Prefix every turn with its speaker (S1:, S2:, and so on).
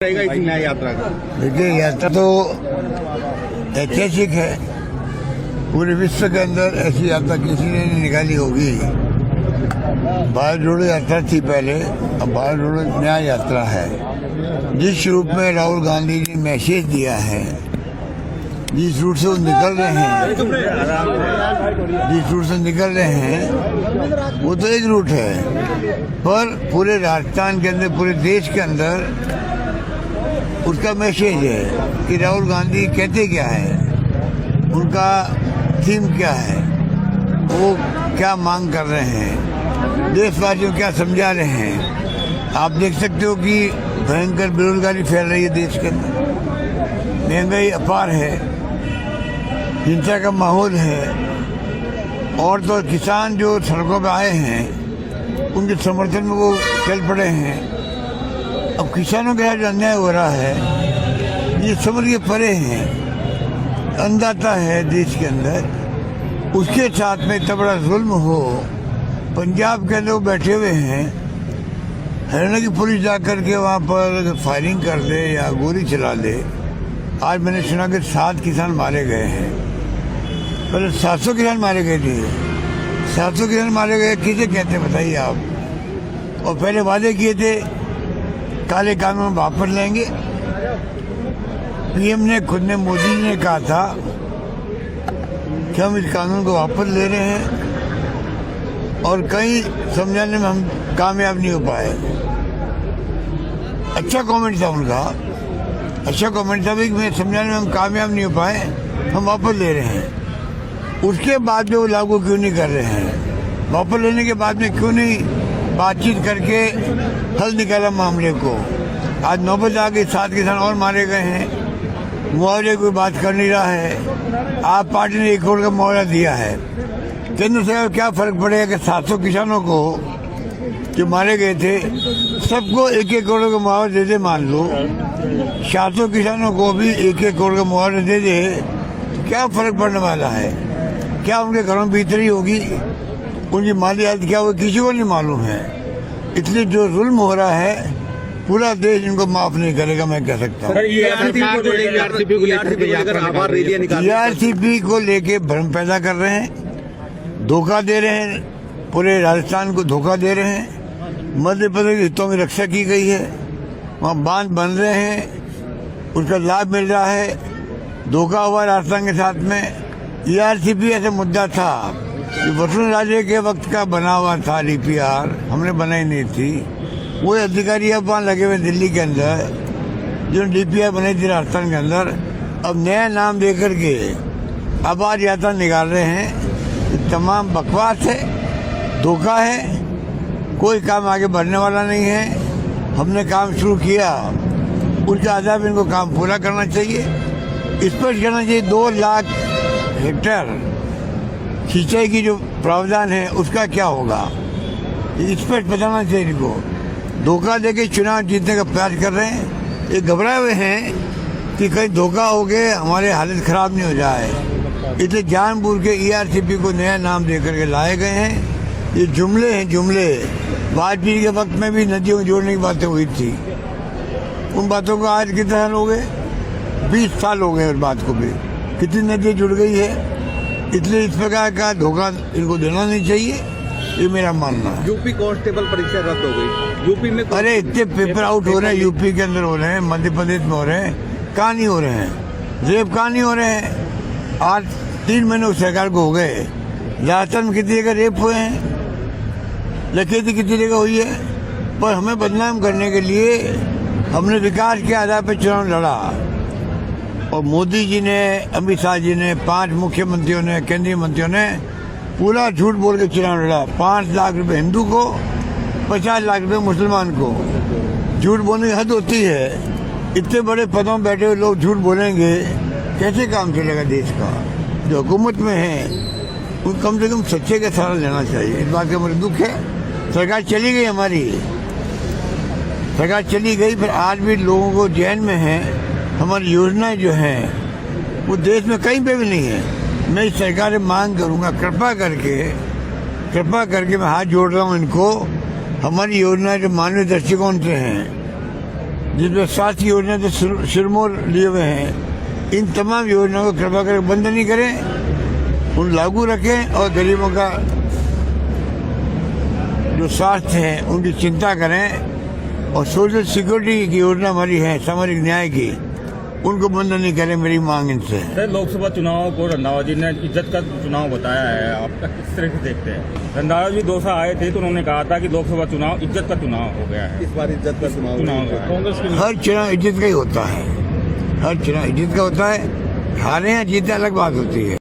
S1: रहेगा इस न्याय यात्रा का?
S2: देखिए, यात्रा तो ऐतिहासिक है। पूरे विश्व के अंदर ऐसी यात्रा किसी ने नहीं निकाली होगी। भारत जोड़ो यात्रा थी पहले, अब भारत जोड़ो न्याय यात्रा है। जिस रूप में राहुल गांधी ने मैसेज दिया है, जिस रूट से वो निकल रहे हैं, वो तो एक रूट है, पर पूरे राजस्थान के अंदर, पूरे देश के अंदर उसका मैसेज है कि राहुल गांधी कहते क्या है, उनका थीम क्या है, वो क्या मांग कर रहे हैं, देशवासियों क्या समझा रहे हैं। आप देख सकते हो कि भयंकर बेरोजगारी फैल रही है देश के अंदर, महंगाई अपार है, हिंसा का माहौल है, और तो किसान जो सड़कों पर आए हैं उनके समर्थन में वो चल पड़े हैं। अब किसानों के साथ जो अन्याय हो रहा है, ये समझ के परे हैं, अन्नदाता है देश के अंदर, उसके साथ में इतना बड़ा जुल्म हो। पंजाब के अंदर वो बैठे हुए हैं, हरियाणा की पुलिस जाकर के वहाँ पर फायरिंग कर दे या गोली चला दे। आज मैंने सुना कि 7 किसान मारे गए हैं, पहले 700 किसान मारे गए थे। 700 किसान मारे गए किसे कहते बताइए आप। और पहले वादे किए थे काले कानून वापस लेंगे। पीएम ने खुद ने, मोदी जी ने कहा था कि हम इस कानून को वापस ले रहे हैं, और कहीं समझाने में हम कामयाब नहीं हो पाए। अच्छा कमेंट था उनका, अच्छा कमेंट था कि मैं समझाने में हम कामयाब नहीं हो पाए, हम वापस ले रहे हैं। उसके बाद में वो लागू क्यों नहीं कर रहे हैं? वापस लेने के बाद में क्यों नहीं बातचीत करके हल निकाला मामले को? आज नौबत आ गई, 7 किसान और मारे गए हैं, मुआवजे की बात कर नहीं रहा है। आप पार्टी ने 1 करोड़ का मुआवजा दिया है, केंद्र सरकार क्या फर्क पड़ेगा कि 700 किसानों को जो मारे गए थे सबको 1-1 करोड़ का मुआवजा दे दे। मान लो 700 किसानों को भी 1-1 करोड़ का मुआवजा दे दे, तो क्या फर्क पड़ने वाला है? क्या उनके घरों में बेहतरी होगी? उनकी माली हालत क्या होगी? किसी को नहीं मालूम है। इसलिए जो जुल्म हो रहा है पूरा देश इनको माफ नहीं करेगा, मैं कह सकता हूँ। ERCP को लेके भ्रम पैदा कर रहे हैं, धोखा दे रहे हैं, पूरे राजस्थान को धोखा दे रहे हैं। मध्य प्रदेश के हितों की रक्षा की गई है, वहाँ बांध बन रहे हैं, उसका लाभ मिल रहा है। धोखा हुआ राजस्थान के साथ में। ERCP ऐसा मुद्दा था, वसुंधरा के वक्त का बना हुआ था DPR, हमने बनाई नहीं थी। वो अधिकारी अब वहाँ लगे हुए दिल्ली के अंदर, जो DPR बनाई थी राजस्थान के अंदर, अब नया नाम दे करके आबाद यात्रा निकाल रहे हैं। तमाम बकवास है, धोखा है, कोई काम आगे बढ़ने वाला नहीं है। हमने काम शुरू किया, उसके आधार पर इनको काम पूरा करना चाहिए। स्पष्ट करना चाहिए 2 लाख हेक्टेयर सिंचाई की जो प्रावधान है उसका क्या होगा, स्पष्ट बताना चाहिए इनको। धोखा देके चुनाव जीतने का प्रयास कर रहे हैं। ये घबराए हुए हैं कि कहीं धोखा हो गए, हमारे हालत खराब नहीं हो जाए, इसलिए जानबूझ के ERCP को नया नाम दे करके लाए गए हैं। ये जुमले हैं, जुमले। वाजपेयी के वक्त में भी नदियों को जोड़ने की बातें हुई थी, उन बातों को आज कितने साल हो गए? 20 साल हो गए उस बात को भी। कितनी नदियाँ जुड़ गई है? इसलिए इस प्रकार का धोखा इनको देना नहीं चाहिए, ये मेरा मानना है।
S1: यूपी कांस्टेबल परीक्षा रद्द हो गई, यूपी में।
S2: अरे इतने पेपर आउट हो रहे हैं, यूपी के अंदर हो रहे हैं, मध्य प्रदेश में हो रहे हैं, कहाँ नहीं हो रहे हैं? रेप कहाँ नहीं हो रहे हैं? आज 3 महीने उस सरकार को हो गए, राजस्थान में कितनी जगह रेप हुए हैं, डकैती कितनी जगह हुई है। पर हमें बदनाम करने के लिए हमने विकास के आधार पर चुनाव लड़ा, और मोदी जी ने, अमित शाह जी ने, 5 मुख्यमंत्रियों ने, केंद्रीय मंत्रियों ने पूरा झूठ बोल के चुनाव लड़ा। 5 लाख रुपए हिंदू को, 50 लाख रुपए मुसलमान को। झूठ बोलने की हद होती है। इतने बड़े पदों में बैठे हुए लोग झूठ बोलेंगे, कैसे काम चलेगा देश का? जो हुकूमत में है उन कम से कम सच्चे का सहारा लेना चाहिए। इस बात का मुझे दुख है। सरकार चली गई, हमारी सरकार चली गई, फिर आज भी लोगों को जेल में है। हमारी योजनाएं जो हैं वो देश में कहीं पे भी नहीं है। मैं इस सरकार से मांग करूंगा, कृपा करके मैं हाथ जोड़ रहा हूं इनको, हमारी योजना जो मानवीय दृष्टिकोण से हैं जिसमें 7 योजना तो सिरमौर लिए हुए हैं, इन तमाम योजनाओं को कृपा कर बंद नहीं करें, उन लागू रखें और गरीबों का जो स्वास्थ्य है उनकी चिंता करें। और सोशल सिक्योरिटी की योजना हमारी है, सामाजिक न्याय की, उनको बंद नहीं करें, मेरी मांग इनसे।
S3: सर, लोकसभा चुनाव को रंधावा जी ने इज्जत का चुनाव बताया है, आप किस तरह से देखते हैं? रंधावा जी 2 साल आए थे तो उन्होंने कहा था कि लोकसभा चुनाव इज्जत का चुनाव हो गया है।
S1: इस बार इज्जत का चुनाव
S3: कांग्रेस की
S2: हर चुनाव इज्जत का ही होता है, हर चुनाव इज्जत का होता है। हारे या जीते अलग बात होती है।